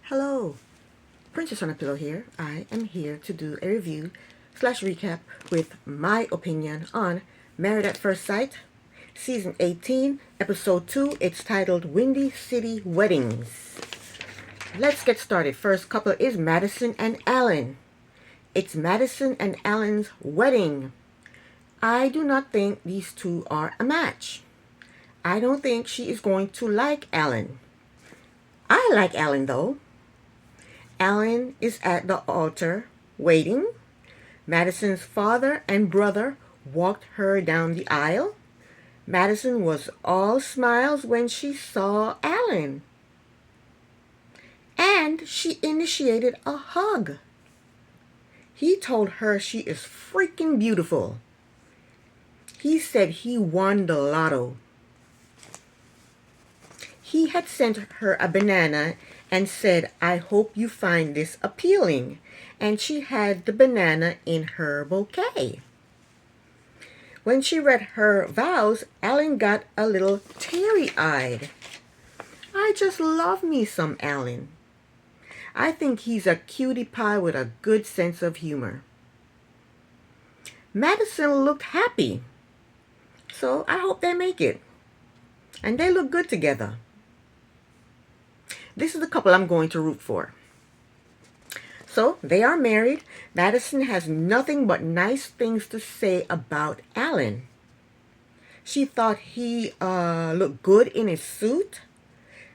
Hello, Princess on a Pillow here. I am here to do a review slash recap with my opinion on Married at First Sight, Season 18, Episode 2. It's titled Windy City Weddings. Let's get started. First couple is Madison and Alan. It's Madison and Alan's wedding. I do not think these two are a match. I don't think she is going to like Alan. I like Alan though. Alan is at the altar waiting. Madison's father and brother walked her down the aisle. Madison was all smiles when she saw Alan. And she initiated a hug. He told her she is freaking beautiful. He said he won the lotto. He had sent her a banana and said, "I hope you find this appealing." And she had the banana in her bouquet. When she read her vows, Alan got a little teary-eyed. I just love me some Alan. I think he's a cutie pie with a good sense of humor. Madison looked happy. So I hope they make it. And they look good together. This is the couple I'm going to root for. So they are married. Madison has nothing but nice things to say about Alan. She thought he looked good in his suit.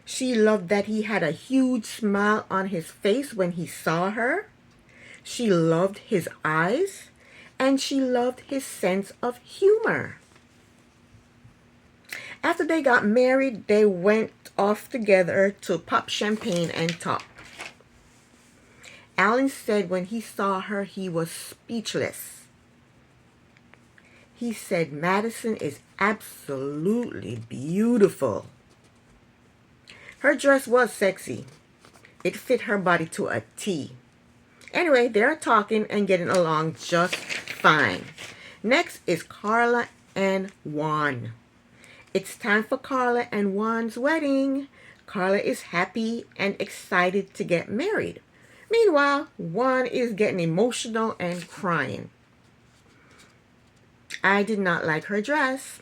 She loved that he had a huge smile on his face when he saw her. She loved his eyes. And she loved his sense of humor. After they got married, they went off together to pop champagne and talk. Alan said when he saw her, he was speechless. He said Madison is absolutely beautiful. Her dress was sexy. It fit her body to a T. Anyway, they're talking and getting along just fine. Next is Carla and Juan. It's time for Carla and Juan's wedding. Carla is happy and excited to get married. Meanwhile, Juan is getting emotional and crying. I did not like her dress.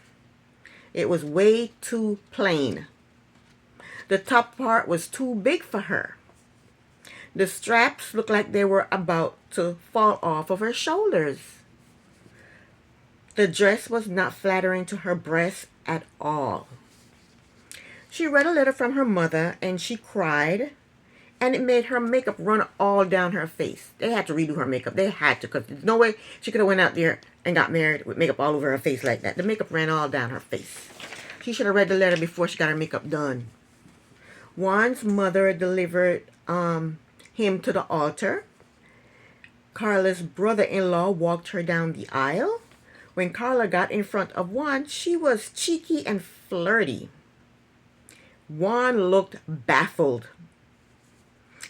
It was way too plain. The top part was too big for her. The straps looked like they were about to fall off of her shoulders. The dress was not flattering to her breasts at all. She read a letter from her mother and she cried, and it made her makeup run all down her face. They had to redo her makeup. They had to, because there's no way she could have went out there and got married with makeup all over her face like that. The makeup ran all down her face. She should have read the letter before she got her makeup done. Juan's mother delivered him to the altar. Carla's brother-in-law walked her down the aisle. When Carla got in front of Juan, she was cheeky and flirty. Juan looked baffled.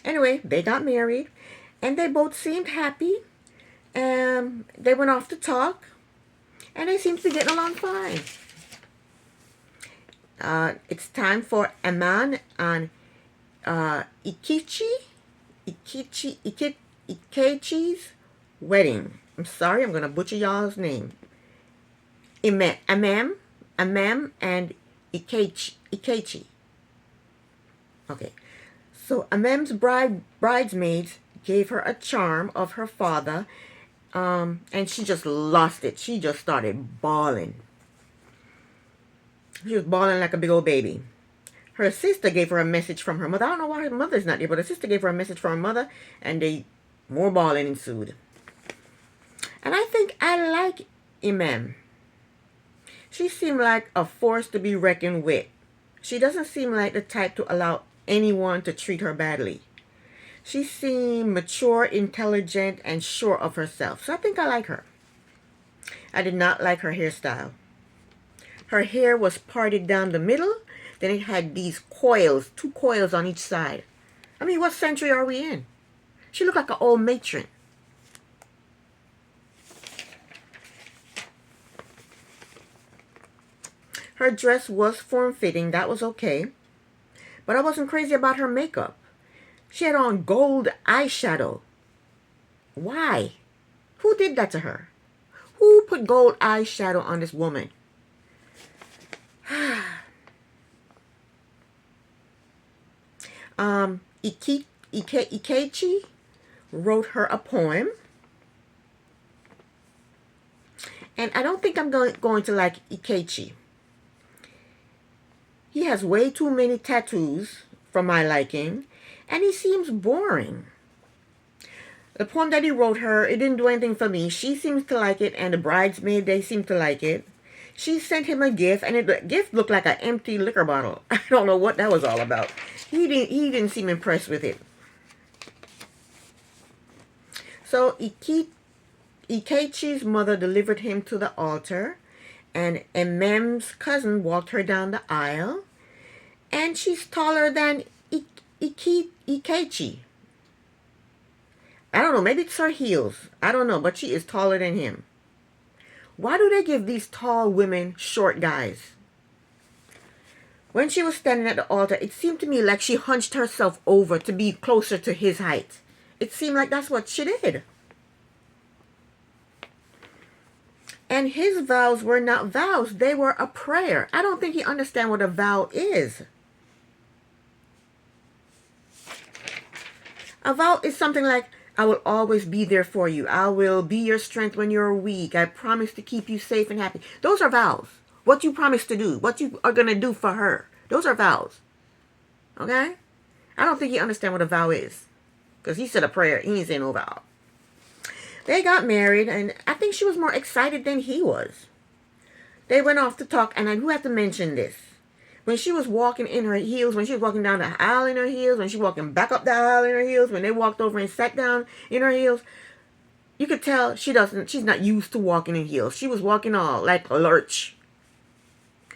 Anyway, they got married, and they both seemed happy. They went off to talk, and they seemed to be getting along fine. It's time for Aman and Ikechi's wedding. I'm sorry, I'm going to butcher y'all's name. Amam and Ikechi. Okay. So Amam's bridesmaids gave her a charm of her father, and she just lost it. She just started bawling. She was bawling like a big old baby. Her sister gave her a message from her mother. I don't know why her mother's not there, but her sister gave her a message from her mother, and more bawling ensued. And I think I like Imam. She seemed like a force to be reckoned with. She doesn't seem like the type to allow anyone to treat her badly. She seemed mature, intelligent, and sure of herself. So I think I like her. I did not like her hairstyle. Her hair was parted down the middle. Then it had these coils, 2 coils on each side. I mean, what century are we in? She looked like an old matron. Her dress was form-fitting. That was okay. But I wasn't crazy about her makeup. She had on gold eyeshadow. Why? Who did that to her? Who put gold eyeshadow on this woman? Ikechi wrote her a poem. And I don't think I'm going to like Ikechi. He has way too many tattoos for my liking. And he seems boring. The poem that he wrote her, it didn't do anything for me. She seems to like it, and the bridesmaid, they seem to like it. She sent him a gift, and the gift looked like an empty liquor bottle. I don't know what that was all about. He didn't seem impressed with it. So Ikechi's mother delivered him to the altar, and Emem's cousin walked her down the aisle, and she's taller than Ikechi. I don't know, maybe it's her heels. I don't know, but she is taller than him. Why do they give these tall women short guys? When she was standing at the altar, it seemed to me like she hunched herself over to be closer to his height. It seemed like that's what she did. And his vows were not vows, they were a prayer. I don't think he understands what a vow is. A vow is something like, I will always be there for you. I will be your strength when you're weak. I promise to keep you safe and happy. Those are vows. What you promise to do. What you are going to do for her. Those are vows. Okay? I don't think he understands what a vow is. Because he said a prayer. He ain't saying no vow. They got married. And I think she was more excited than he was. They went off to talk. And I do have to mention this. When she was walking in her heels, when she was walking down the aisle in her heels, when she was walking back up the aisle in her heels, when they walked over and sat down in her heels, you could tell she's not used to walking in heels. She was walking all like a lurch.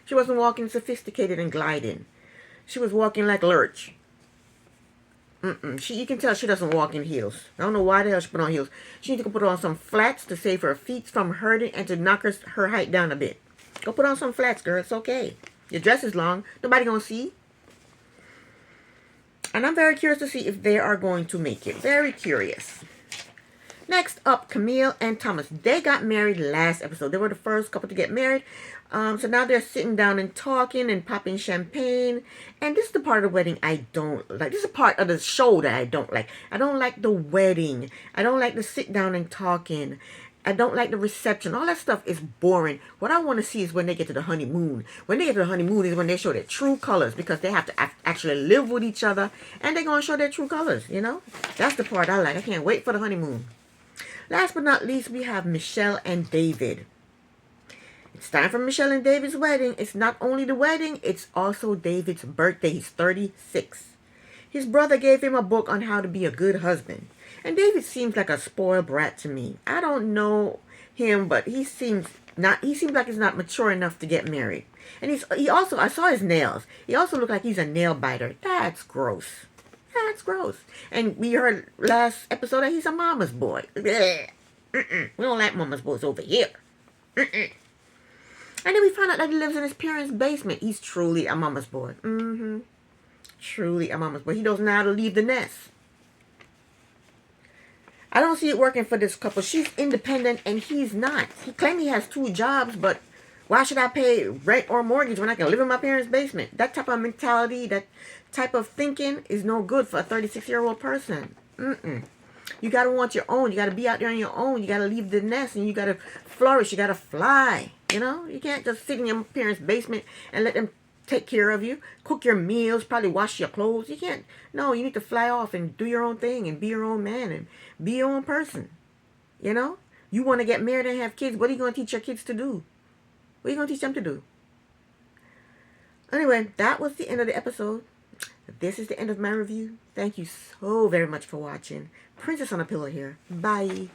She wasn't walking sophisticated and gliding. She was walking like lurch. You can tell she doesn't walk in heels. I don't know why the hell she put on heels. She needs to put on some flats to save her feet from hurting and to knock her height down a bit. Go put on some flats, girl. It's okay. Your dress is long. Nobody gonna see. And I'm very curious to see if they are going to make it. Very curious. Next up, Camille and Thomas. They got married last episode. They were the first couple to get married. So now they're sitting down and talking and popping champagne. And this is the part of the wedding I don't like. This is a part of the show that I don't like. I don't like the wedding. I don't like the sit down and talking. I don't like the reception. All that stuff is boring. What I want to see is when they get to the honeymoon. When they get to the honeymoon is when they show their true colors, because they have to actually live with each other, and they're going to show their true colors, you know? That's the part I like. I can't wait for the honeymoon. Last but not least, we have Michelle and David. It's time for Michelle and David's wedding. It's not only the wedding, it's also David's birthday. He's 36. His brother gave him a book on how to be a good husband. And David seems like a spoiled brat to me. I don't know him, but he seems like he's not mature enough to get married. And he also, I saw his nails. He also looked like he's a nail biter. That's gross. That's gross. And we heard last episode that he's a mama's boy. We don't like mama's boys over here. And then we found out that he lives in his parents' basement. He's truly a mama's boy. Truly a mama's boy. He doesn't know how to leave the nest. I don't see it working for this couple. She's independent and he's not. He claims he has 2 jobs, but why should I pay rent or mortgage when I can live in my parents' basement? That type of mentality, that type of thinking is no good for a 36-year-old person. You got to want your own. You got to be out there on your own. You got to leave the nest and you got to flourish. You got to fly. You know, you can't just sit in your parents' basement and let them take care of you, cook your meals, probably wash your clothes. You can't. No, you need to fly off and do your own thing and be your own man and be your own person. You know? You want to get married and have kids. What are you going to teach your kids to do? What are you going to teach them to do? Anyway, that was the end of the episode. This is the end of my review. Thank you so very much for watching. Princess on a Pillow here. Bye.